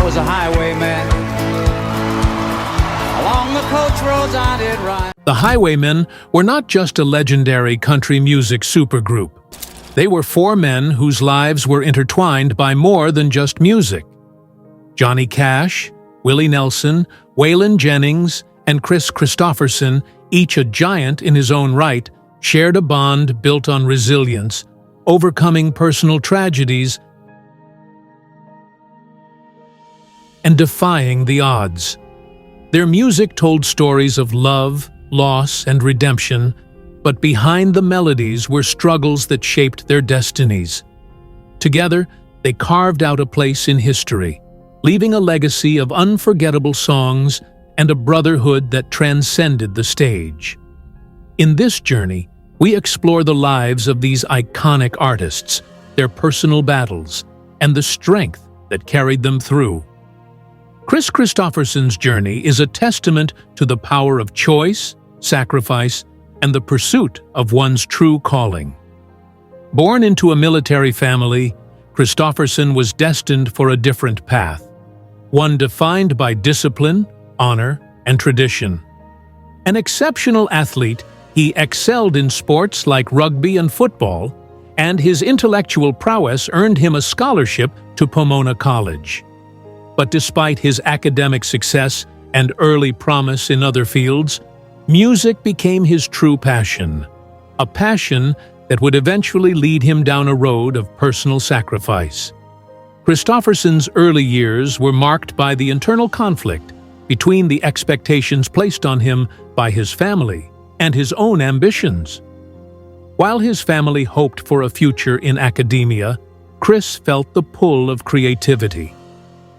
was a highwayman. Along the coach roads I did ride. The Highwaymen were not just a legendary country music supergroup. They were four men whose lives were intertwined by more than just music. Johnny Cash, Willie Nelson, Waylon Jennings, and Kris Kristofferson, each a giant in his own right, shared a bond built on resilience, overcoming personal tragedies, and defying the odds. Their music told stories of love, loss, and redemption, but behind the melodies were struggles that shaped their destinies. Together, they carved out a place in history, leaving a legacy of unforgettable songs and a brotherhood that transcended the stage. In this journey, we explore the lives of these iconic artists, their personal battles, and the strength that carried them through. Kris Kristofferson's journey is a testament to the power of choice, sacrifice, and the pursuit of one's true calling. Born into a military family, Kristofferson was destined for a different path, one defined by discipline, honor, and tradition. An exceptional athlete, he excelled in sports like rugby and football, and his intellectual prowess earned him a scholarship to Pomona College. But despite his academic success and early promise in other fields, music became his true passion, a passion that would eventually lead him down a road of personal sacrifice. Kristofferson's early years were marked by the internal conflict between the expectations placed on him by his family and his own ambitions. While his family hoped for a future in academia, Kris felt the pull of creativity.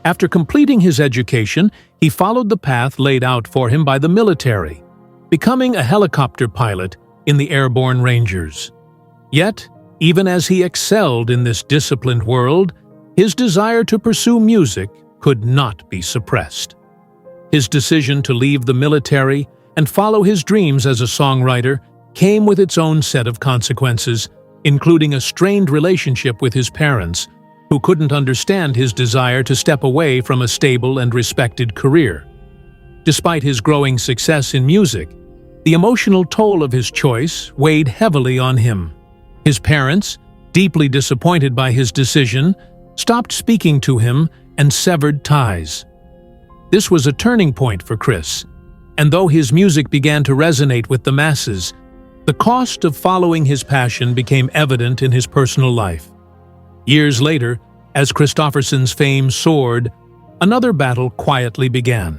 After completing his education, he followed the path laid out for him by the military, becoming a helicopter pilot in the Airborne Rangers. Yet, even as he excelled in this disciplined world, his desire to pursue music could not be suppressed. His decision to leave the military and follow his dreams as a songwriter came with its own set of consequences, including a strained relationship with his parents, who couldn't understand his desire to step away from a stable and respected career. Despite his growing success in music, the emotional toll of his choice weighed heavily on him. His parents, deeply disappointed by his decision, stopped speaking to him and severed ties. This was a turning point for Kris, and though his music began to resonate with the masses, the cost of following his passion became evident in his personal life. Years later, as Kristofferson's fame soared, another battle quietly began.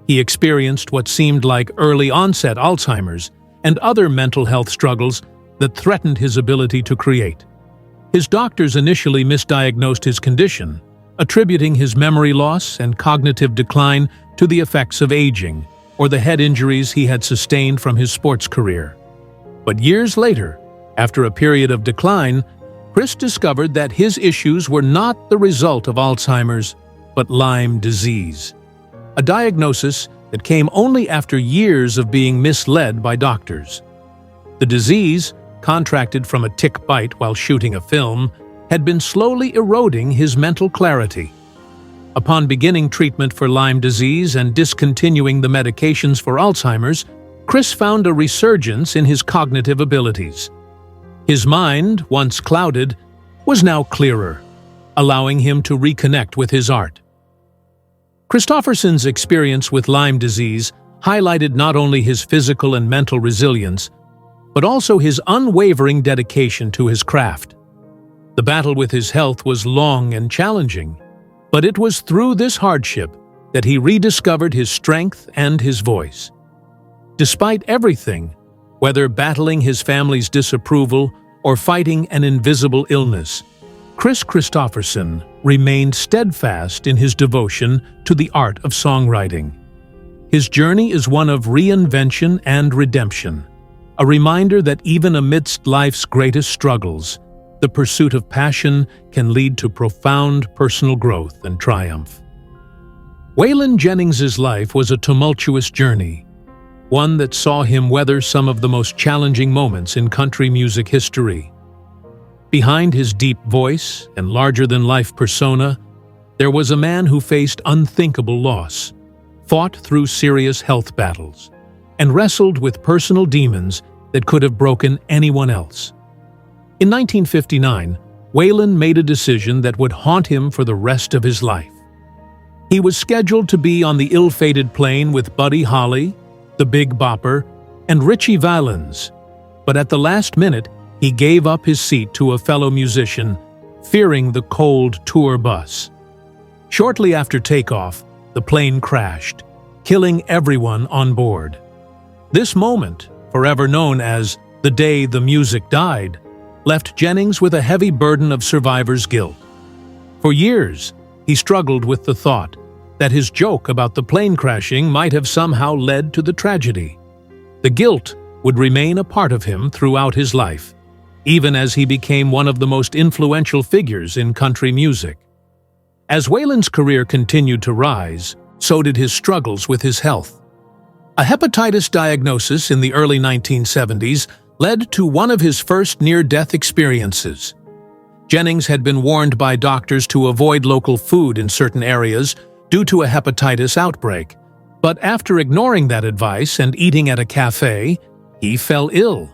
He experienced what seemed like early-onset Alzheimer's and other mental health struggles that threatened his ability to create. His doctors initially misdiagnosed his condition, attributing his memory loss and cognitive decline to the effects of aging or the head injuries he had sustained from his sports career. But years later, after a period of decline, Kris discovered that his issues were not the result of Alzheimer's, but Lyme disease, a diagnosis that came only after years of being misled by doctors. The disease, contracted from a tick bite while shooting a film, had been slowly eroding his mental clarity. Upon beginning treatment for Lyme disease and discontinuing the medications for Alzheimer's, Kris found a resurgence in his cognitive abilities. His mind, once clouded, was now clearer, allowing him to reconnect with his art. Kristofferson's experience with Lyme disease highlighted not only his physical and mental resilience, but also his unwavering dedication to his craft. The battle with his health was long and challenging, but it was through this hardship that he rediscovered his strength and his voice. Despite everything, whether battling his family's disapproval or fighting an invisible illness, Kris Kristofferson remained steadfast in his devotion to the art of songwriting. His journey is one of reinvention and redemption, a reminder that even amidst life's greatest struggles, the pursuit of passion can lead to profound personal growth and triumph. Waylon Jennings's life was a tumultuous journey, one that saw him weather some of the most challenging moments in country music history. Behind his deep voice and larger-than-life persona, there was a man who faced unthinkable loss, fought through serious health battles, and wrestled with personal demons that could have broken anyone else. In 1959, Waylon made a decision that would haunt him for the rest of his life. He was scheduled to be on the ill-fated plane with Buddy Holly, the Big Bopper, and Richie Valens, but at the last minute, he gave up his seat to a fellow musician, fearing the cold tour bus. Shortly after takeoff, the plane crashed, killing everyone on board. This moment, forever known as the day the music died, left Jennings with a heavy burden of survivor's guilt. For years, he struggled with the thought that his joke about the plane crashing might have somehow led to the tragedy. The guilt would remain a part of him throughout his life, even as he became one of the most influential figures in country music. As Waylon's career continued to rise, so did his struggles with his health. A hepatitis diagnosis in the early 1970s led to one of his first near-death experiences. Jennings had been warned by doctors to avoid local food in certain areas due to a hepatitis outbreak, but after ignoring that advice and eating at a cafe, he fell ill.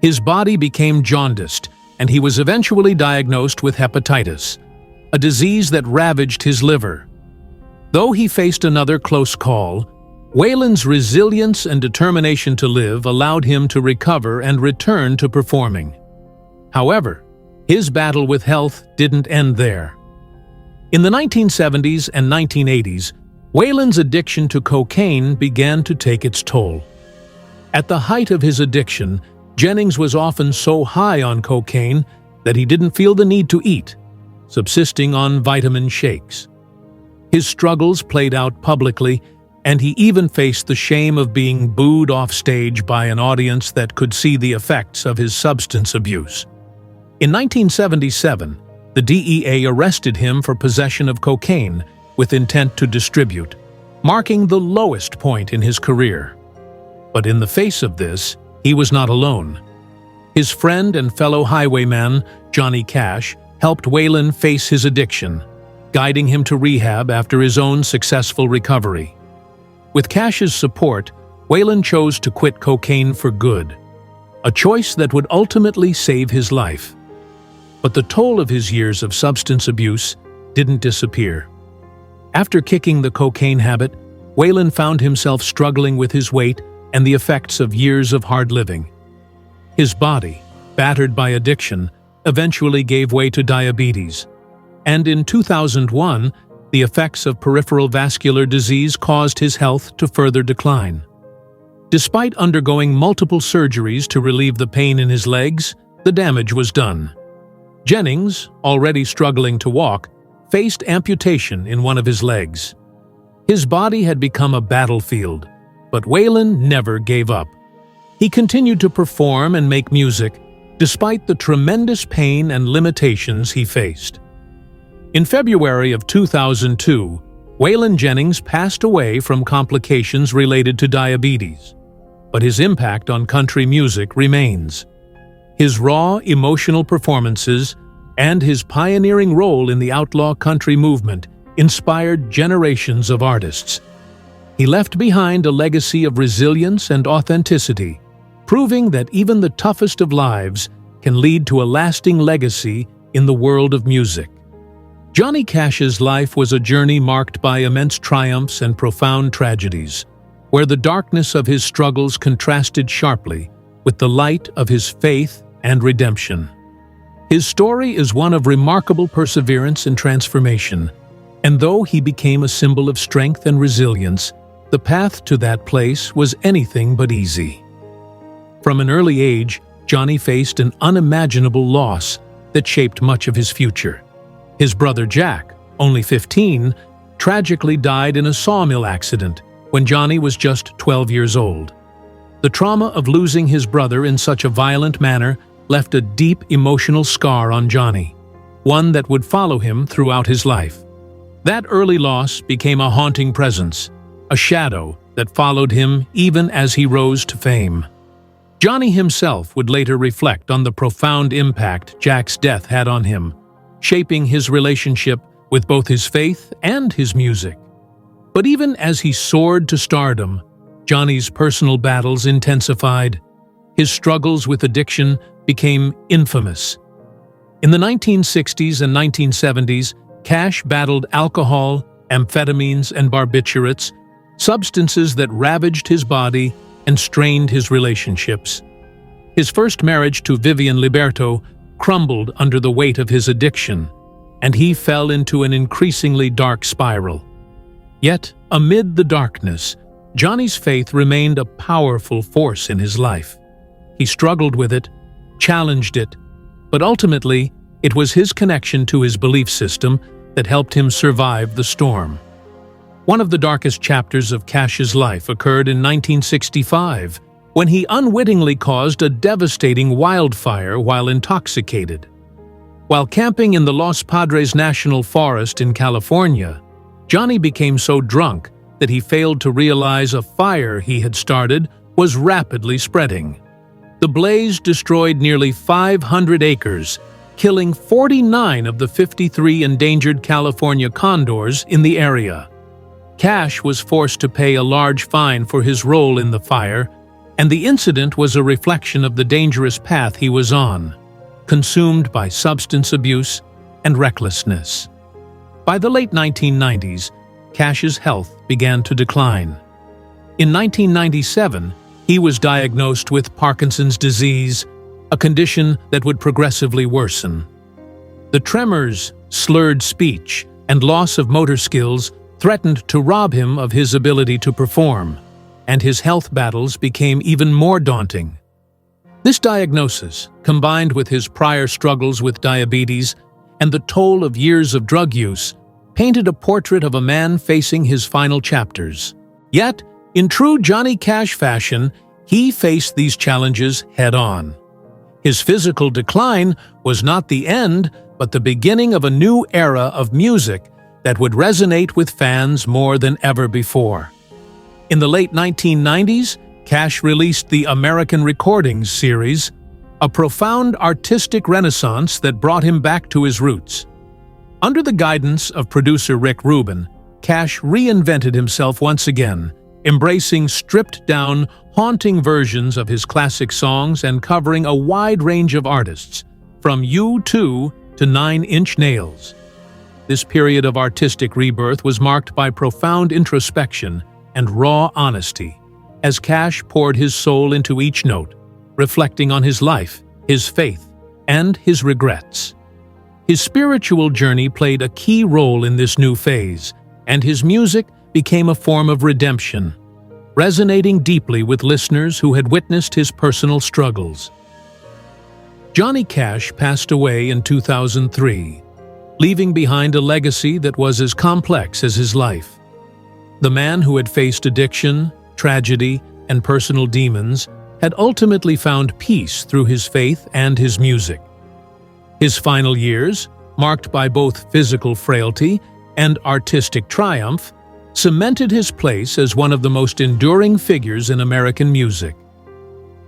His body became jaundiced, and he was eventually diagnosed with hepatitis, a disease that ravaged his liver. Though he faced another close call, Waylon's resilience and determination to live allowed him to recover and return to performing. However, his battle with health didn't end there. In the 1970s and 1980s, Waylon's addiction to cocaine began to take its toll. At the height of his addiction, Jennings was often so high on cocaine that he didn't feel the need to eat, subsisting on vitamin shakes. His struggles played out publicly, and he even faced the shame of being booed off stage by an audience that could see the effects of his substance abuse. In 1977, the DEA arrested him for possession of cocaine with intent to distribute, marking the lowest point in his career. But in the face of this, he was not alone. His friend and fellow highwayman, Johnny Cash, helped Waylon face his addiction, guiding him to rehab after his own successful recovery. With Cash's support, Waylon chose to quit cocaine for good, a choice that would ultimately save his life. But the toll of his years of substance abuse didn't disappear. After kicking the cocaine habit, Waylon found himself struggling with his weight and the effects of years of hard living. His body, battered by addiction, eventually gave way to diabetes, and in 2001, the effects of peripheral vascular disease caused his health to further decline. Despite undergoing multiple surgeries to relieve the pain in his legs, the damage was done. Jennings, already struggling to walk, faced amputation in one of his legs. His body had become a battlefield, but Waylon never gave up. He continued to perform and make music, despite the tremendous pain and limitations he faced. In February of 2002, Waylon Jennings passed away from complications related to diabetes, but his impact on country music remains. His raw, emotional performances and his pioneering role in the outlaw country movement inspired generations of artists. He left behind a legacy of resilience and authenticity, proving that even the toughest of lives can lead to a lasting legacy in the world of music. Johnny Cash's life was a journey marked by immense triumphs and profound tragedies, where the darkness of his struggles contrasted sharply with the light of his faith and redemption. His story is one of remarkable perseverance and transformation, and though he became a symbol of strength and resilience, the path to that place was anything but easy. From an early age, Johnny faced an unimaginable loss that shaped much of his future. His brother Jack, only 15, tragically died in a sawmill accident when Johnny was just 12 years old. The trauma of losing his brother in such a violent manner left a deep emotional scar on Johnny, one that would follow him throughout his life. That early loss became a haunting presence, a shadow that followed him even as he rose to fame. Johnny himself would later reflect on the profound impact Jack's death had on him, shaping his relationship with both his faith and his music. But even as he soared to stardom, Johnny's personal battles intensified. His struggles with addiction became infamous. In the 1960s and 1970s, Cash battled alcohol, amphetamines, and barbiturates, substances that ravaged his body and strained his relationships. His first marriage to Vivian Liberto crumbled under the weight of his addiction, and he fell into an increasingly dark spiral. Yet, amid the darkness, Johnny's faith remained a powerful force in his life. He struggled with it, challenged it, but ultimately, it was his connection to his belief system that helped him survive the storm. One of the darkest chapters of Cash's life occurred in 1965, when he unwittingly caused a devastating wildfire while intoxicated. While camping in the Los Padres National Forest in California, Johnny became so drunk that he failed to realize a fire he had started was rapidly spreading. The blaze destroyed nearly 500 acres, killing 49 of the 53 endangered California condors in the area. Cash was forced to pay a large fine for his role in the fire, and the incident was a reflection of the dangerous path he was on, consumed by substance abuse and recklessness. By the late 1990s, Cash's health began to decline. In 1997, he was diagnosed with Parkinson's disease, a condition that would progressively worsen. The tremors, slurred speech, and loss of motor skills threatened to rob him of his ability to perform, and his health battles became even more daunting. This diagnosis, combined with his prior struggles with diabetes and the toll of years of drug use, painted a portrait of a man facing his final chapters. Yet, in true Johnny Cash fashion, he faced these challenges head-on. His physical decline was not the end, but the beginning of a new era of music that would resonate with fans more than ever before. In the late 1990s, Cash released the American Recordings series, a profound artistic renaissance that brought him back to his roots. Under the guidance of producer Rick Rubin, Cash reinvented himself once again, embracing stripped-down, haunting versions of his classic songs and covering a wide range of artists, from U2 to 9 Inch Nails. This period of artistic rebirth was marked by profound introspection and raw honesty, as Cash poured his soul into each note, reflecting on his life, his faith, and his regrets. His spiritual journey played a key role in this new phase, and his music became a form of redemption, resonating deeply with listeners who had witnessed his personal struggles. Johnny Cash passed away in 2003, leaving behind a legacy that was as complex as his life. The man who had faced addiction, tragedy, and personal demons had ultimately found peace through his faith and his music. His final years, marked by both physical frailty and artistic triumph, cemented his place as one of the most enduring figures in American music.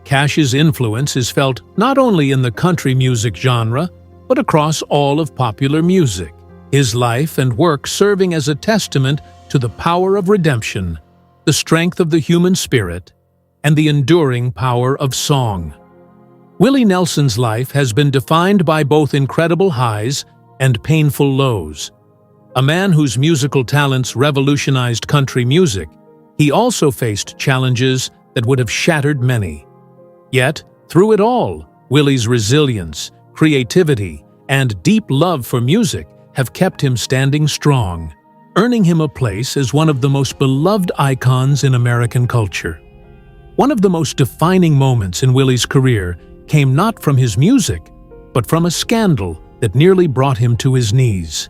Cash's influence is felt not only in the country music genre, but across all of popular music, his life and work serving as a testament to the power of redemption, the strength of the human spirit, and the enduring power of song. Willie Nelson's life has been defined by both incredible highs and painful lows. A man whose musical talents revolutionized country music, he also faced challenges that would have shattered many. Yet, through it all, Willie's resilience, creativity, and deep love for music have kept him standing strong, earning him a place as one of the most beloved icons in American culture. One of the most defining moments in Willie's career came not from his music, but from a scandal that nearly brought him to his knees.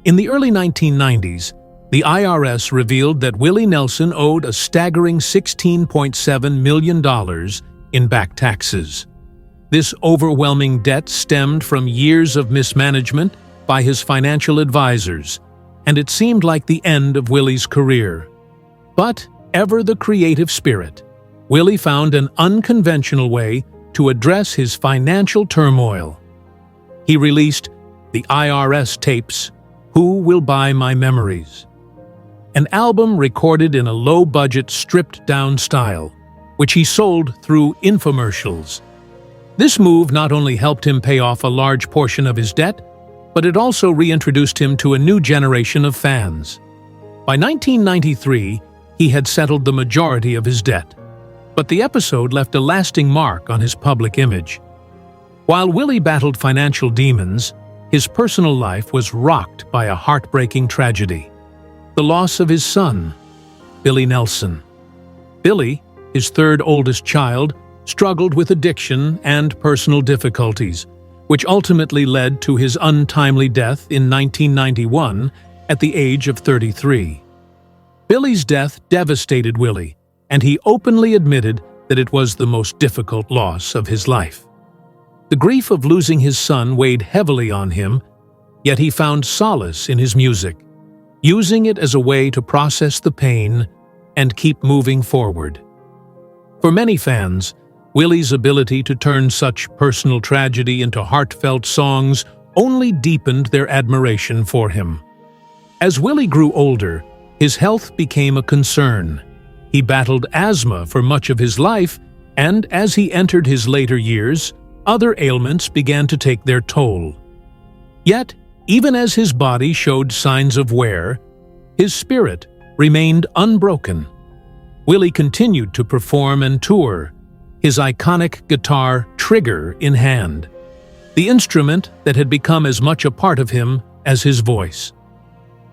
In the early 1990s, the IRS revealed that Willie Nelson owed a staggering $16.7 million in back taxes. This overwhelming debt stemmed from years of mismanagement by his financial advisors, and it seemed like the end of Willie's career. But, ever the creative spirit, Willie found an unconventional way to address his financial turmoil. He released the IRS tapes, Who Will Buy My Memories? An album recorded in a low-budget, stripped-down style, which he sold through infomercials. This move not only helped him pay off a large portion of his debt, but it also reintroduced him to a new generation of fans. By 1993, he had settled the majority of his debt, but the episode left a lasting mark on his public image. While Willie battled financial demons, his personal life was rocked by a heartbreaking tragedy: the loss of his son, Willie Nelson. Billy, his third oldest child, struggled with addiction and personal difficulties, which ultimately led to his untimely death in 1991 at the age of 33. Billy's death devastated Willie, and he openly admitted that it was the most difficult loss of his life. The grief of losing his son weighed heavily on him, yet he found solace in his music, using it as a way to process the pain and keep moving forward. For many fans, Willie's ability to turn such personal tragedy into heartfelt songs only deepened their admiration for him. As Willie grew older, his health became a concern. He battled asthma for much of his life, and as he entered his later years, other ailments began to take their toll. Yet, even as his body showed signs of wear, his spirit remained unbroken. Willie continued to perform and tour, his iconic guitar Trigger in hand, the instrument that had become as much a part of him as his voice.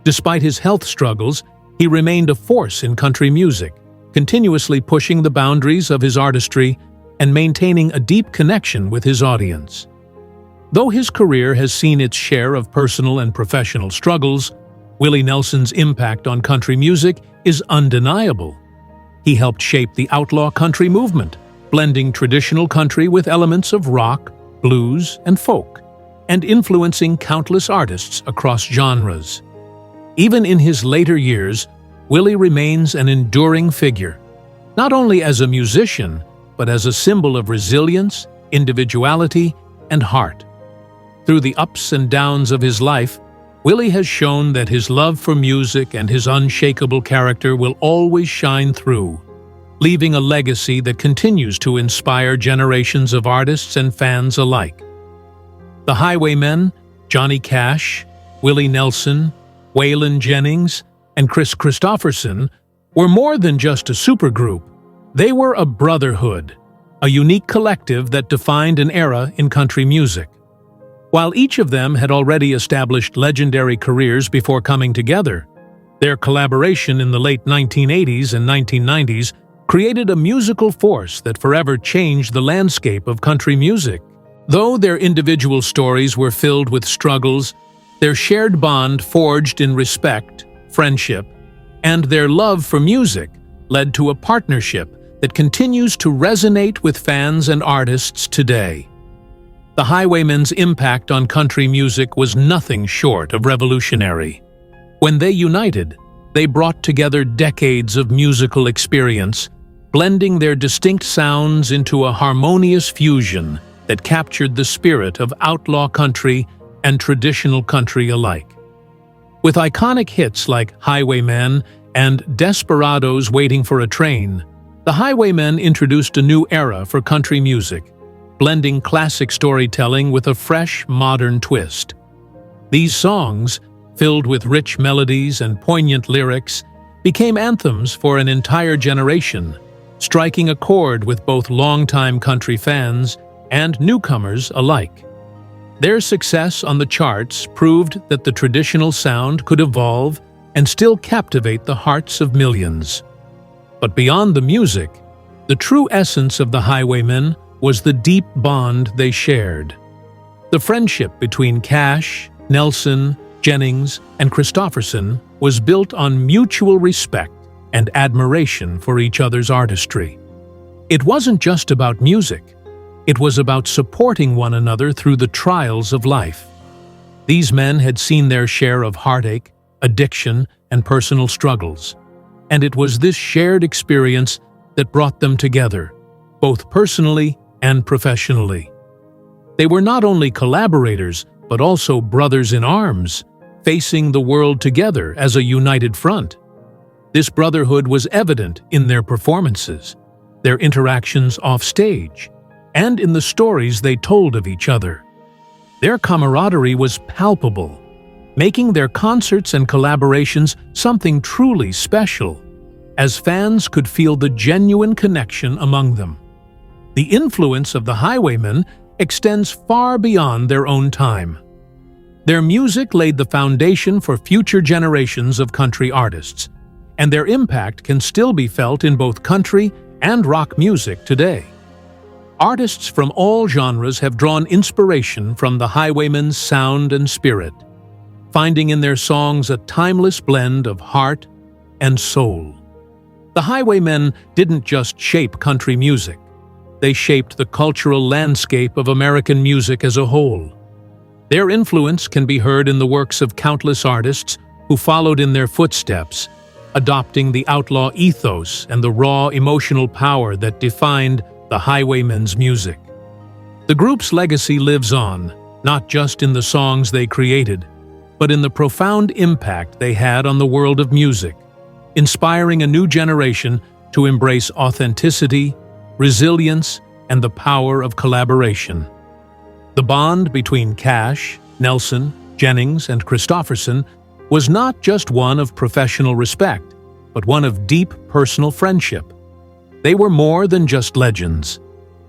Despite his health struggles, he remained a force in country music, continuously pushing the boundaries of his artistry and maintaining a deep connection with his audience. Though his career has seen its share of personal and professional struggles, Willie Nelson's impact on country music is undeniable. He helped shape the outlaw country movement, blending traditional country with elements of rock, blues, and folk, and influencing countless artists across genres. Even in his later years, Willie remains an enduring figure, not only as a musician, but as a symbol of resilience, individuality, and heart. Through the ups and downs of his life, Willie has shown that his love for music and his unshakable character will always shine through, leaving a legacy that continues to inspire generations of artists and fans alike. The Highwaymen, Johnny Cash, Willie Nelson, Waylon Jennings, and Kris Kristofferson were more than just a supergroup. They were a brotherhood, a unique collective that defined an era in country music. While each of them had already established legendary careers before coming together, their collaboration in the late 1980s and 1990s created a musical force that forever changed the landscape of country music. Though their individual stories were filled with struggles, their shared bond forged in respect, friendship, and their love for music led to a partnership that continues to resonate with fans and artists today. The Highwaymen's impact on country music was nothing short of revolutionary. When they united, they brought together decades of musical experience, blending their distinct sounds into a harmonious fusion that captured the spirit of outlaw country and traditional country alike. With iconic hits like Highwayman and Desperados Waiting for a Train, the Highwaymen introduced a new era for country music, blending classic storytelling with a fresh, modern twist. These songs, filled with rich melodies and poignant lyrics, became anthems for an entire generation, striking a chord with both longtime country fans and newcomers alike. Their success on the charts proved that the traditional sound could evolve and still captivate the hearts of millions. But beyond the music, the true essence of the Highwaymen was the deep bond they shared. The friendship between Cash, Nelson, Jennings, and Kristofferson was built on mutual respect and admiration for each other's artistry. It wasn't just about music. It was about supporting one another through the trials of life. These men had seen their share of heartache, addiction, and personal struggles, and it was this shared experience that brought them together, both personally and professionally. They were not only collaborators, but also brothers in arms, facing the world together as a united front. This brotherhood was evident in their performances, their interactions offstage, and in the stories they told of each other. Their camaraderie was palpable, making their concerts and collaborations something truly special, as fans could feel the genuine connection among them. The influence of the Highwaymen extends far beyond their own time. Their music laid the foundation for future generations of country artists, and their impact can still be felt in both country and rock music today. Artists from all genres have drawn inspiration from the Highwaymen's sound and spirit, finding in their songs a timeless blend of heart and soul. The Highwaymen didn't just shape country music, they shaped the cultural landscape of American music as a whole. Their influence can be heard in the works of countless artists who followed in their footsteps, adopting the outlaw ethos and the raw emotional power that defined the Highwaymen's music. The group's legacy lives on, not just in the songs they created, but in the profound impact they had on the world of music, inspiring a new generation to embrace authenticity, resilience, and the power of collaboration. The bond between Cash, Nelson, Jennings, and Kristofferson was not just one of professional respect, but one of deep personal friendship. They were more than just legends.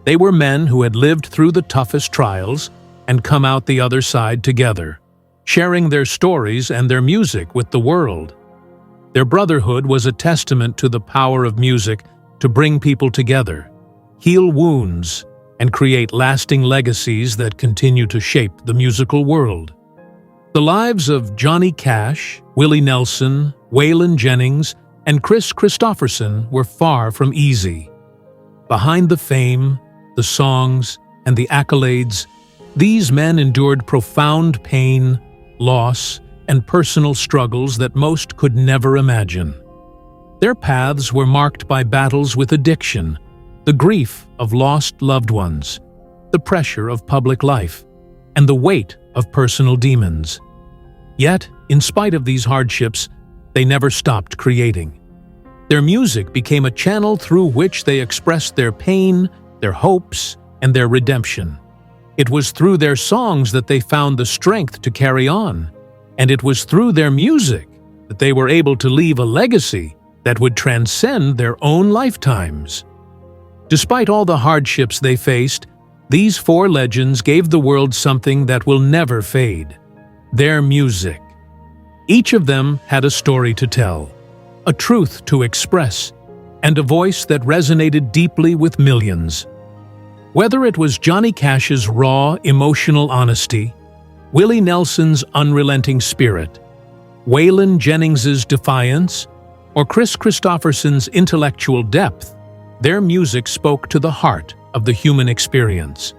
They were men who had lived through the toughest trials and come out the other side together, sharing their stories and their music with the world. Their brotherhood was a testament to the power of music to bring people together, heal wounds, and create lasting legacies that continue to shape the musical world. The lives of Johnny Cash, Willie Nelson, Waylon Jennings, and Kris Kristofferson were far from easy. Behind the fame, the songs, and the accolades, these men endured profound pain, loss, and personal struggles that most could never imagine. Their paths were marked by battles with addiction, the grief of lost loved ones, the pressure of public life, and the weight of personal demons. Yet, in spite of these hardships, they never stopped creating. Their music became a channel through which they expressed their pain, their hopes, and their redemption. It was through their songs that they found the strength to carry on, and it was through their music that they were able to leave a legacy that would transcend their own lifetimes. Despite all the hardships they faced, these four legends gave the world something that will never fade: their music. Each of them had a story to tell, a truth to express, and a voice that resonated deeply with millions. Whether it was Johnny Cash's raw, emotional honesty, Willie Nelson's unrelenting spirit, Waylon Jennings's defiance, or Kris Kristofferson's intellectual depth, their music spoke to the heart of the human experience.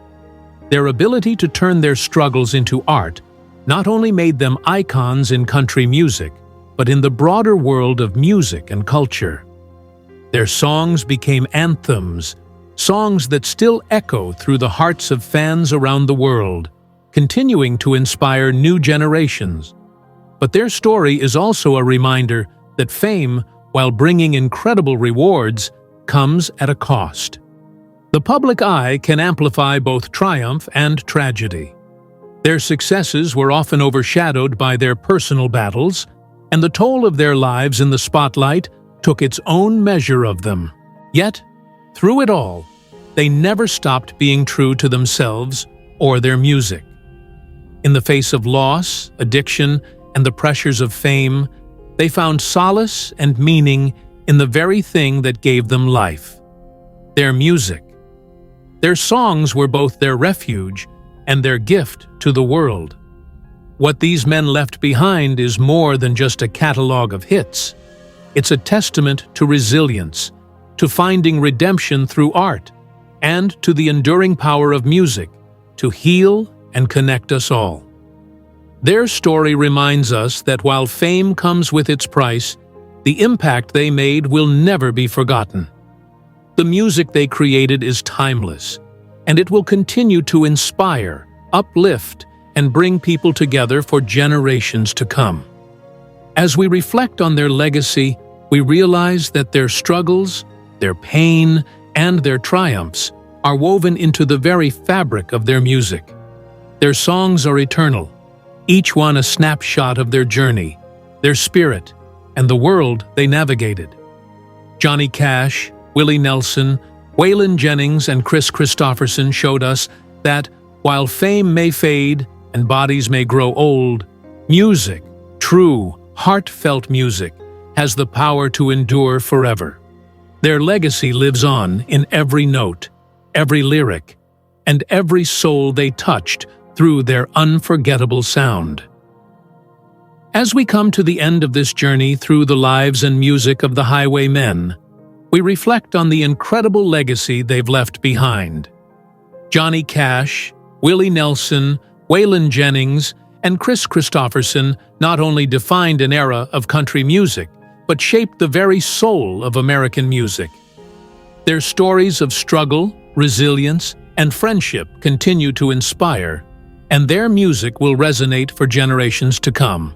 Their ability to turn their struggles into art not only made them icons in country music, but in the broader world of music and culture. Their songs became anthems, songs that still echo through the hearts of fans around the world, continuing to inspire new generations. But their story is also a reminder that fame, while bringing incredible rewards, comes at a cost. The public eye can amplify both triumph and tragedy. Their successes were often overshadowed by their personal battles, and the toll of their lives in the spotlight took its own measure of them. Yet, through it all, they never stopped being true to themselves or their music. In the face of loss, addiction, and the pressures of fame, they found solace and meaning in the very thing that gave them life: their music. Their songs were both their refuge and their gift to the world. What these men left behind is more than just a catalog of hits. It's a testament to resilience, to finding redemption through art, and to the enduring power of music to heal and connect us all. Their story reminds us that while fame comes with its price, the impact they made will never be forgotten. The music they created is timeless, and it will continue to inspire, uplift, and bring people together for generations to come. As we reflect on their legacy, we realize that their struggles, their pain, and their triumphs are woven into the very fabric of their music. Their songs are eternal, each one a snapshot of their journey, their spirit, and the world they navigated. Johnny Cash, Willie Nelson, Waylon Jennings, and Kris Kristofferson showed us that, while fame may fade and bodies may grow old, music, true, heartfelt music, has the power to endure forever. Their legacy lives on in every note, every lyric, and every soul they touched through their unforgettable sound. As we come to the end of this journey through the lives and music of the Highwaymen, we reflect on the incredible legacy they've left behind. Johnny Cash, Willie Nelson, Waylon Jennings, and Kris Kristofferson not only defined an era of country music, but shaped the very soul of American music. Their stories of struggle, resilience, and friendship continue to inspire, and their music will resonate for generations to come.